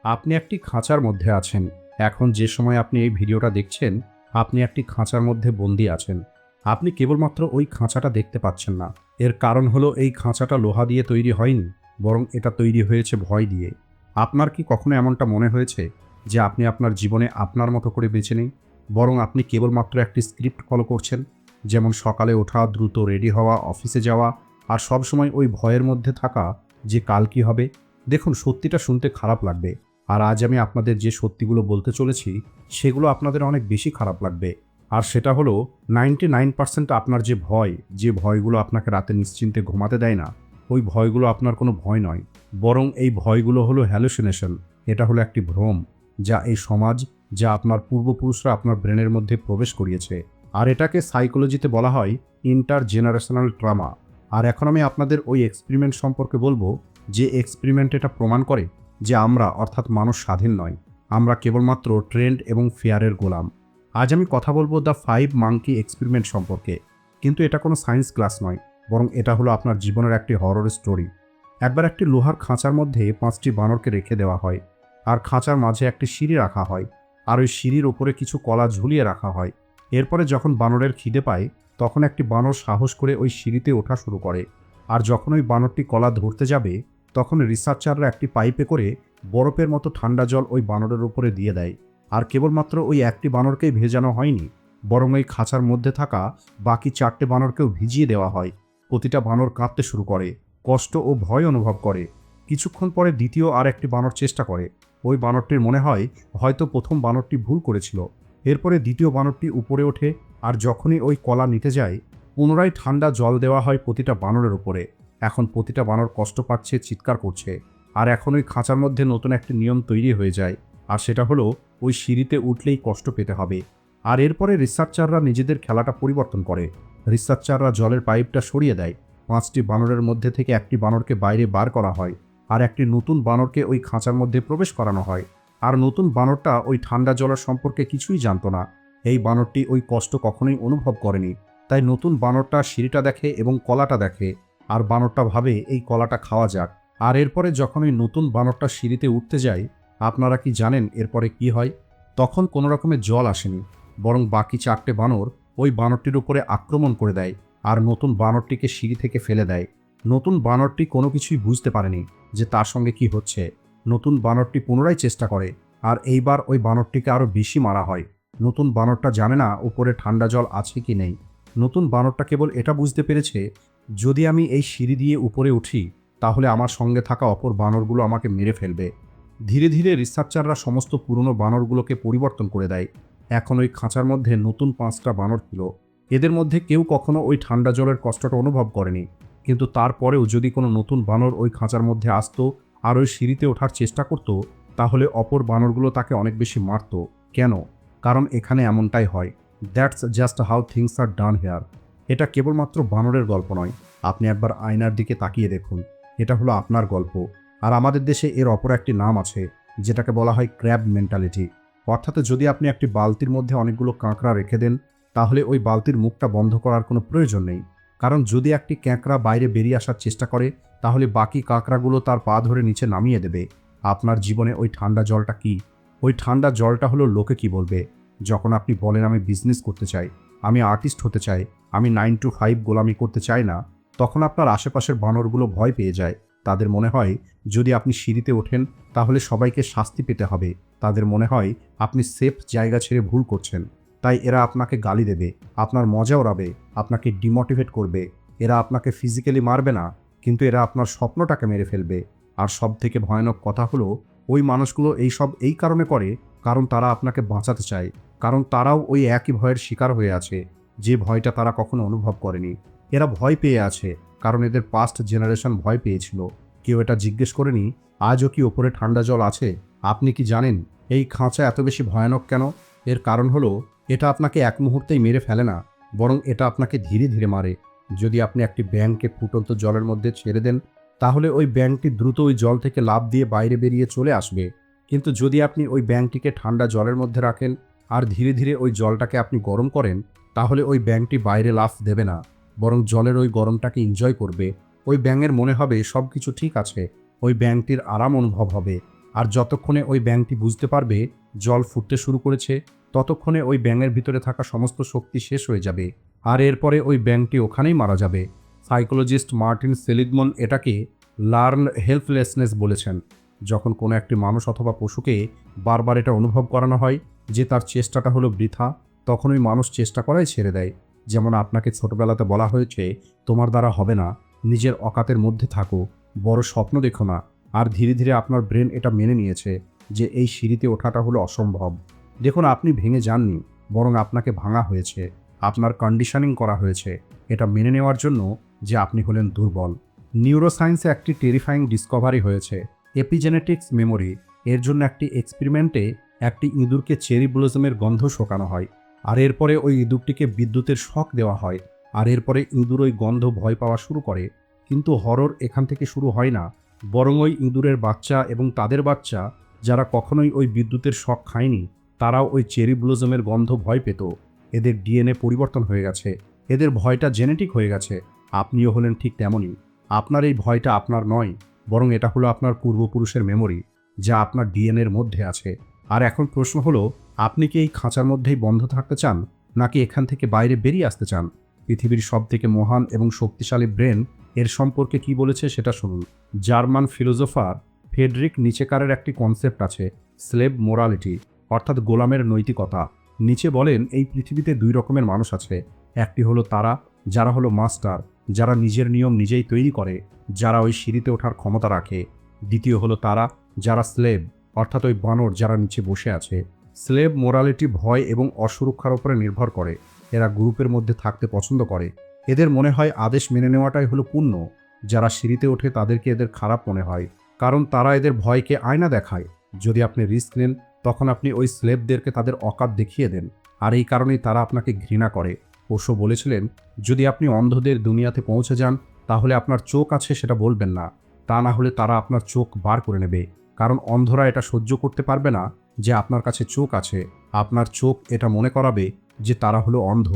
আপনি একটি খাঁচার মধ্যে আছেন। এখন যে সময় আপনি এই ভিডিওটা দেখছেন, আপনি একটি খাঁচার মধ্যে বন্দী আছেন। আপনি কেবলমাত্র ওই খাঁচাটা দেখতে পাচ্ছেন না। এর কারণ হলো এই খাঁচাটা লোহা দিয়ে তৈরি হয়নি, বরং এটা তৈরি হয়েছে ভয় দিয়ে। আপনার কি কখনো এমনটা মনে হয়েছে যে আপনি আপনার জীবনে আপনার মতো করে বেঁচে নেই, বরং আপনি কেবলমাত্র একটি স্ক্রিপ্ট ফলো করছেন? যেমন সকালে ওঠা, দ্রুত রেডি হওয়া, অফিসে যাওয়া, আর সবসময় ওই ভয়ের মধ্যে থাকা যে কাল কী হবে। দেখুন, সত্যিটা শুনতে খারাপ লাগবে, আর আজ আমি আপনাদের যে সত্যিগুলো বলতে চলেছি সেগুলো আপনাদের অনেক বেশি খারাপ লাগবে। আর সেটা হলো 99% আপনার যে ভয়গুলো আপনাকে রাতে নিশ্চিন্তে ঘুমাতে দেয় না, ওই ভয়গুলো আপনার কোনো ভয় নয়, বরং এই ভয়গুলো হলো হ্যালুসিনেশন। এটা হলো একটি ভ্রম, যা এই সমাজ, যা আপনার পূর্বপুরুষরা আপনার ব্রেনের মধ্যে প্রবেশ করিয়েছে। আর এটাকে সাইকোলজিতে বলা হয় ইন্টারজেনারেশনাল ট্রমা। আর এখন আমি আপনাদের ওই এক্সপেরিমেন্ট সম্পর্কে বলবো, যে এক্সপেরিমেন্ট এটা প্রমাণ করে যে আমরা, অর্থাৎ মানুষ, স্বাধীন নয়। আমরা কেবলমাত্র ট্রেন্ড এবং ফেয়ারের গোলাম। আজ আমি কথা বলবো দ্য 5 মাঙ্কি এক্সপেরিমেন্ট সম্পর্কে। কিন্তু এটা কোনো সায়েন্স ক্লাস নয়, বরং এটা হলো আপনার জীবনের একটি হরর স্টোরি। একবার একটি লোহার খাঁচার মধ্যে 5টি বানরকে রেখে দেওয়া হয়, আর খাঁচার মাঝে একটি সিঁড়ি রাখা হয়, আর ওই সিঁড়ির ওপরে কিছু কলা ঝুলিয়ে রাখা হয়। এরপরে যখন বানরের খিদে পায়, তখন একটি বানর সাহস করে ওই সিঁড়িতে ওঠা শুরু করে। আর যখন ওই বানরটি কলা ধরতে যাবে, তখন রিসার্চাররা একটি পাইপে করে বরফের মতো ঠান্ডা জল ওই বানরের উপরে দিয়ে দেয়। আর কেবলমাত্র ওই একটি বানরকেই ভেজানো হয়নি, বরং ওই খাঁচার মধ্যে থাকা বাকি 4টে বানরকেও ভিজিয়ে দেওয়া হয়। প্রতিটা বানর কাঁদতে শুরু করে, কষ্ট ও ভয় অনুভব করে। কিছুক্ষণ পরে দ্বিতীয় আর একটি বানর চেষ্টা করে। ওই বানরটির মনে হয় হয়তো প্রথম বানরটি ভুল করেছিল। এরপরে দ্বিতীয় বানরটি উপরে ওঠে, আর যখনই ওই কলা নিতে যায়, পুনরায় ঠান্ডা জল দেওয়া হয় প্রতিটা বানরের উপরে। এখন প্রতিটা বানর কষ্ট পাচ্ছে, চিৎকার করছে। আর এখন ওই খাঁচার মধ্যে নতুন একটি নিয়ম তৈরি হয়ে যায়, আর সেটা হলো ওই সিঁড়িতে উঠলেই কষ্ট পেতে হবে। আর এরপরে রিসার্চাররা নিজেদের খেলাটা পরিবর্তন করে। রিসার্চাররা জলের পাইপটা সরিয়ে দেয়। 5টি বানরের মধ্যে থেকে একটি বানরকে বাইরে বার করা হয়, আর একটি নতুন বানরকে ওই খাঁচার মধ্যে প্রবেশ করানো হয়। আর নতুন বানরটা ওই ঠান্ডা জলের সম্পর্কে কিছুই জানতো না। এই বানরটি ওই কষ্ট কখনোই অনুভব করেনি। তাই নতুন বানরটা সিঁড়িটা দেখে এবং কলাটা দেখে, আর বানরটা ভাবে এই কলাটা খাওয়া যাক। আর এরপরে যখন ওই নতুন বানরটা সিঁড়িতে উঠতে যায়, আপনারা কি জানেন এরপরে কি হয়? তখন কোনো রকমের জল আসেনি, বরং বাকি 4টে বানর ওই বানরটির উপরে আক্রমণ করে দেয়, আর নতুন বানরটিকে সিঁড়ি থেকে ফেলে দেয়। নতুন বানরটি কোনো কিছুই বুঝতে পারেনি যে তার সঙ্গে কি হচ্ছে। নতুন বানরটি পুনরায় চেষ্টা করে, আর এইবার ওই বানরটিকে আরও বেশি মারা হয়। নতুন বানরটা জানে না উপরে ঠান্ডা জল আছে কি নেই। নতুন বানরটা কেবল এটা বুঝতে পেরেছে, যদি আমি এই সিঁড়ি দিয়ে উপরে উঠি, তাহলে আমার সঙ্গে থাকা অপর বানরগুলো আমাকে মেরে ফেলবে। ধীরে ধীরে রিসার্চাররা সমস্ত পুরনো বানরগুলোকে পরিবর্তন করে দেয়। এখন ওই খাঁচার মধ্যে নতুন 5টা বানর ছিল। এদের মধ্যে কেউ কখনো ওই ঠান্ডা জলের কষ্টটা অনুভব করেনি। কিন্তু তারপরেও যদি কোনো নতুন বানর ওই খাঁচার মধ্যে আসতো আর ওই সিঁড়িতে ওঠার চেষ্টা করত, তাহলে অপর বানরগুলো তাকে অনেক বেশি মারত। কেন? কারণ এখানে এমনটাই হয়। That's just how things are done here. এটা কেবলমাত্র বানরের গল্প নয়। আপনি একবার আয়নার দিকে তাকিয়ে দেখুন। এটা হলো আপনার গল্প। আর আমাদের দেশে এর অপর একটি নাম আছে, যেটাকে বলা হয় ক্র্যাব মেন্টালিটি। অর্থাৎ যদি আপনি একটি বালতির মধ্যে অনেকগুলো কাঁকড়া রেখে দেন, তাহলে ওই বালতির মুখটা বন্ধ করার কোনো প্রয়োজন নেই। কারণ যদি একটি ক্যাঁকড়া বাইরে বেরিয়ে আসার চেষ্টা করে, তাহলে বাকি কাঁকড়াগুলো তার পা ধরে নিচে নামিয়ে দেবে। আপনার জীবনে ওই ঠান্ডা জলটা কি? ওই ঠান্ডা জলটা হলো লোকে কি বলবে। যখন আপনি বলেন আমি বিজনেস করতে চাই, আমি আর্টিস্ট হতে চাই, আমি 9 to 5 গোলামি করতে চাই না, তখন আপনার আশেপাশের বানরগুলো ভয় পেয়ে যায়। তাদের মনে হয় যদি আপনি সিঁড়িতে ওঠেন, তাহলে সবাইকে শাস্তি পেতে হবে। তাদের মনে হয় আপনি সেফ জায়গা ছেড়ে ভুল করছেন। তাই এরা আপনাকে গালি দেবে, আপনার মজা ওড়াবে, আপনাকে ডিমোটিভেট করবে। এরা আপনাকে ফিজিক্যালি মারবে না, কিন্তু এরা আপনার স্বপ্নটাকে মেরে ফেলবে। আর সব থেকে ভয়ানক কথা হলো, ওই মানুষগুলো এইসব এই কারণে করে, কারণ তারা আপনাকে বাঁচাতে চায়। কারণ তারাও ওই একই ভয়ের শিকার হয়ে আছে, যে ভয়টা তারা কখনো অনুভব করেনি। এরা ভয় পেয়ে আছে কারণ এদের পাস্ট জেনারেশন ভয় পেয়েছিল। কেউ এটা জিজ্ঞেস করেনি আজও কি ওপরে ঠান্ডা জল আছে? আপনি কি জানেন এই খাঁচা এত বেশি ভয়ানক কেন? এর কারণ হলো, এটা আপনাকে এক মুহূর্তেই মেরে ফেলে না, বরং এটা আপনাকে ধীরে ধীরে মারে। যদি আপনি একটি ব্যাঙকে ফুটন্ত জলের মধ্যে ছেড়ে দেন, তাহলে ওই ব্যাঙটি দ্রুত ওই জল থেকে লাফ দিয়ে বাইরে বেরিয়ে চলে আসবে। কিন্তু যদি আপনি ওই ব্যাঙটিকে ঠান্ডা জলের মধ্যে রাখেন আর ধীরে ধীরে ওই জলটাকে আপনি গরম করেন, তাহলে ওই ব্যাঙটি বাইরে লাফ দেবে না, বরং জলের ওই গরমটাকে এনজয় করবে। ওই ব্যাঙের মনে হবে সব কিছু ঠিক আছে, ওই ব্যাঙটির আরাম অনুভব হবে। আর যতক্ষণে ওই ব্যাঙটি বুঝতে পারবে জল ফুটতে শুরু করেছে, ততক্ষণে ওই ব্যাঙের ভিতরে থাকা সমস্ত শক্তি শেষ হয়ে যাবে, আর এরপরে ওই ব্যাঙটি ওখানেই মারা যাবে। সাইকোলজিস্ট মার্টিন সেলিগমন এটাকে লার্ন হেল্পলেসনেস বলেছেন। যখন কোনো একটি মানুষ অথবা পশুকে বারবার এটা অনুভব করানো হয় যে তার চেষ্টাটা হলো বৃথা, তখন ওই মানুষ চেষ্টা করাই ছেড়ে দেয়। যেমন আপনাকে ছোটবেলাতে বলা হয়েছে, তোমার দ্বারা হবে না, নিজের অকাতের মধ্যে থাকো, বড় স্বপ্ন দেখো না, আর ধীরে ধীরে আপনার ব্রেন এটা মেনে নিয়েছে যে এই সিঁড়িতে ওঠাটা হলো অসম্ভব। দেখুন, আপনি ভেঙে যাননি, বরং আপনাকে ভাঙা হয়েছে, আপনার কন্ডিশনিং করা হয়েছে এটা মেনে নেওয়ার জন্য যে আপনি হলেন দুর্বল। নিউরোসায়েন্সে একটি টেরিফাইং ডিসকভারি হয়েছে, এপিজেনেটিক্স মেমোরি। এর জন্য একটি এক্সপেরিমেন্টে একটি ইঁদুরকে চেরি ব্লসমের গন্ধ শোকানো হয়, আর এরপরে ওই ইঁদুরটিকে বিদ্যুতের শক দেওয়া হয়, আর এরপরে ইঁদুর ওই গন্ধ ভয় পাওয়া শুরু করে। কিন্তু হরর এখান থেকে শুরু হয় না, বরং ওই ইঁদুরের বাচ্চা এবং তাদের বাচ্চা যারা কখনোই ওই বিদ্যুতের শক খায়নি, তারাও ওই চেরি ব্লসমের গন্ধ ভয় পেত। এদের ডিএনএ পরিবর্তন হয়ে গেছে, এদের ভয়টা জেনেটিক হয়ে গেছে। আপনিও হলেন ঠিক তেমনই। আপনার এই ভয়টা আপনার নয়, বরং এটা হলো আপনার পূর্বপুরুষের মেমোরি, যা আপনার ডিএনএর মধ্যে আছে। আর এখন প্রশ্ন হলো, আপনি কি এই খাঁচার মধ্যেই বন্ধ থাকতে চান, নাকি এখান থেকে বাইরে বেরিয়ে আসতে চান? পৃথিবীর সবথেকে মহান এবং শক্তিশালী ব্রেন এর সম্পর্কে কি বলেছে সেটা শুনুন। জার্মান ফিলোসোফার ফ্রেডরিক নিচেকারের একটি কনসেপ্ট আছে, স্লেভ মোরালিটি, অর্থাৎ গোলামের নৈতিকতা। নিচে বলেন, এই পৃথিবীতে দুই রকমের মানুষ আছে। একটি হলো তারা যারা হলো মাস্টার, যারা নিজের নিয়ম নিজেই তৈরি করে, যারা ওই সিঁড়িতে ওঠার ক্ষমতা রাখে। দ্বিতীয় হলো তারা যারা স্লেভ, অর্থাৎ ওই বানর যারা নিচে বসে আছে। স্লেভ মোরালিটি ভয় এবং অসুরক্ষার উপরে নির্ভর করে। এরা গ্রুপের মধ্যে থাকতে পছন্দ করে, এদের মনে হয় আদেশ মেনে নেওয়াটাই হলো পুণ্য। যারা সিঁড়িতে ওঠে তাদেরকে এদের খারাপ মনে হয়, কারণ তারা এদের ভয়কে আয়না দেখায়। যদি আপনি রিস্ক নেন, তখন আপনি ওই স্লেভদেরকে তাদের অকাত দেখিয়ে দেন, আর এই কারণেই তারা আপনাকে ঘৃণা করে। ওশো বলেছিলেন, যদি আপনি অন্ধদের দুনিয়াতে পৌঁছে যান, তাহলে আপনার চোখ আছে সেটা বলবেন না, তা না হলে তারা আপনার চোখ বার করে নেবে। কারণ অন্ধরা এটা সহ্য করতে পারবে না যে আপনার কাছে চোখ আছে, আপনার চোখ এটা মনে করাবে যে তারা হলো অন্ধ।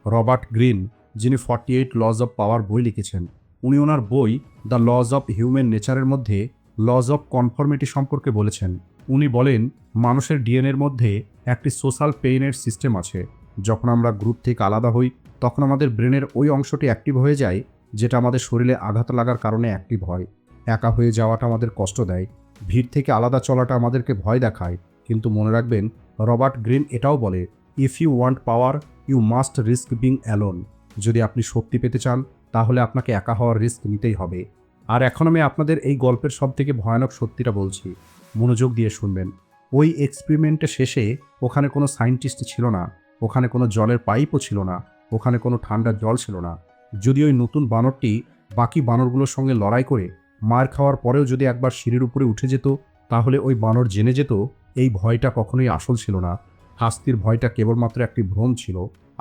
রবার্ট গ্রিন, যিনি 48 লজ অব পাওয়ার বই লিখেছেন, উনি ওনার বই দ্য লজ অব হিউম্যান নেচারের মধ্যে লজ অব কনফর্মিটি সম্পর্কে বলেছেন। উনি বলেন, মানুষের ডিএনএর মধ্যে একটি সোশ্যাল পেইনের সিস্টেম আছে। যখন আমরা গ্রুপ থেকে আলাদা হই, তখন আমাদের ব্রেনের ওই অংশটি অ্যাক্টিভ হয়ে যায় যেটা আমাদের শরীরে আঘাত লাগার কারণে অ্যাক্টিভ হয়। একা হয়ে যাওয়াটা আমাদের কষ্ট দেয়, ভিড় থেকে আলাদা চলাটা আমাদেরকে ভয় দেখায়। কিন্তু মনে রাখবেন, রবার্ট গ্রিন এটাও বলে, if you want power you must risk being alone. যদি আপনি শক্তি পেতে চান, তাহলে আপনাকে একা হওয়ার রিস্ক নিতেই হবে। আর এখন আমি আপনাদের এই গল্পের সবথেকে ভয়ানক সত্যিটা বলছি, মনোযোগ দিয়ে শুনবেন। ওই এক্সপেরিমেন্টের শেষে ওখানে কোনো সায়েন্টিস্ট ছিল না, ওখানে কোনো জলের পাইপও ছিল না, ওখানে কোনো ঠান্ডা জল ছিল না। যদি ওই নতুন বানরটি বাকি বানরগুলোর সঙ্গে লড়াই করে মার খাওয়ার পরেও যদি একবার সিঁড়ির উপরে উঠে যেত, তাহলে ওই বানর জেনে যেত এই ভয়টা কখনোই আসল ছিল না, শাস্তির ভয়টা কেবলমাত্র একটি ভ্রম ছিল।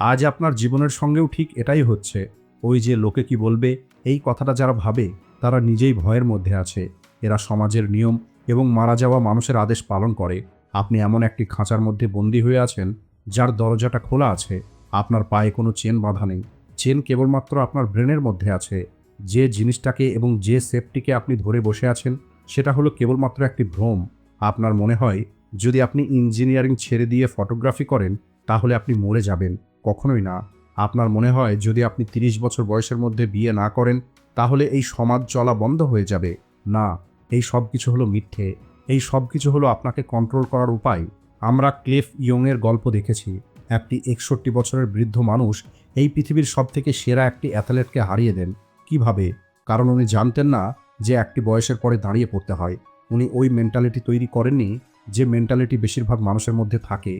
আজ আপনার জীবনের সঙ্গেও ঠিক এটাই হচ্ছে। ওই যে লোকে কি বলবে এই কথাটা যারা ভাবে, তারা নিজেই ভয়ের মধ্যে আছে। এরা সমাজের নিয়ম এবং মারা যাওয়া মানুষের আদেশ পালন করে। আপনি এমন একটি খাঁচার মধ্যে বন্দী হয়ে আছেন যার দরজাটা খোলা আছে, আপনার পায়ে কোনো চেন বাঁধা নেই, চেন কেবলমাত্র আপনার ব্রেনের মধ্যে আছে। যে জিনিসটাকে এবং যে সেফটিকে আপনি ধরে বসে আছেন, সেটা হলো কেবলমাত্র একটি ভ্রম। আপনার মনে হয় যদি আপনি ইঞ্জিনিয়ারিং ছেড়ে দিয়ে ফটোগ্রাফি করেন, তাহলে আপনি মরে যাবেন। কখনোই না। আপনার মনে হয় যদি আপনি 30 বছর বয়সের মধ্যে বিয়ে না করেন, তাহলে এই সমাজ চলা বন্ধ হয়ে যাবে। না, এই সব কিছু হলো মিথ্যে। এই সব কিছু হলো আপনাকে কন্ট্রোল করার উপায়। আমরা ক্লেফ ইয়ংয়ের গল্প দেখেছি। একটি 61 বছরের বৃদ্ধ মানুষ এই পৃথিবীর সবথেকে সেরা একটি অ্যাথলেটকে হারিয়ে দেন। কিভাবে? কারণ উনি জানতেন না যে একটি বয়সের পরে দাঁড়িয়ে পড়তে হয়। উনি ওই মেন্টালিটি তৈরি করেননি যে মেন্টালিটি বেশিরভাগ মানুষের মধ্যে থাকে।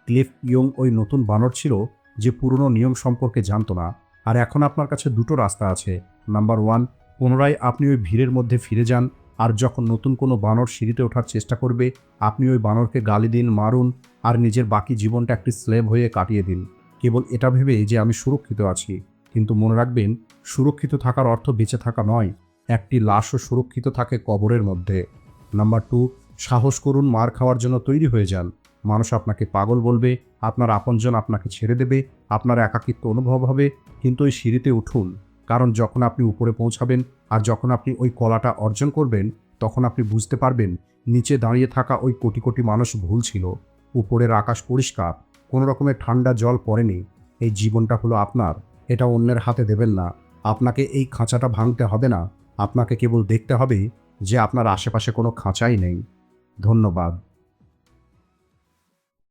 ক্লেফ ইয়ং ওই নতুন বানর ছিল যে পুরনো নিয়ম সম্পর্কে জানতো না। আর এখন আপনার কাছে দুটো রাস্তা আছে। নাম্বার 1, পুনরায় আপনি ওই ভিড়ের মধ্যে ফিরে যান, আর যখন নতুন কোনো বানর সিঁড়িতে ওঠার চেষ্টা করবে, আপনি ওই বানরকে গালি দিন, মারুন, আর নিজের বাকি জীবনটা একটি স্লেভ হয়ে কাটিয়ে দিন, কেবল এটা ভেবে যে আমি সুরক্ষিত আছি। কিন্তু মনে রাখবেন, সুরক্ষিত থাকার অর্থ বেঁচে থাকা নয়। একটি লাশও সুরক্ষিত থাকে কবরের মধ্যে। নাম্বার 2, সাহস করুন, মার খাওয়ার জন্য তৈরি হয়ে যান। মানুষ আপনাকে পাগল বলবে, আপনার আপনজন আপনাকে ছেড়ে দেবে, আপনার একাকিত্ব অনুভব হবে, কিন্তু ওই সিঁড়িতে উঠুন। কারণ যখন আপনি উপরে পৌঁছাবেন আর যখন আপনি ওই কলাটা অর্জন করবেন, তখন আপনি বুঝতে পারবেন নিচে দাঁড়িয়ে থাকা ওই কোটি কোটি মানুষ ভুল ছিল। উপরের আকাশ পরিষ্কার, কোনো রকমের ঠান্ডা জল পড়েনি। এই জীবনটা হলো আপনার, এটা অন্যের হাতে দেবেন না। আপনাকে এই খাঁচাটা ভাঙতে হবে না, আপনাকে কেবল দেখতে হবে যে আপনার আশেপাশে কোনো খাঁচাই নেই। ধন্যবাদ।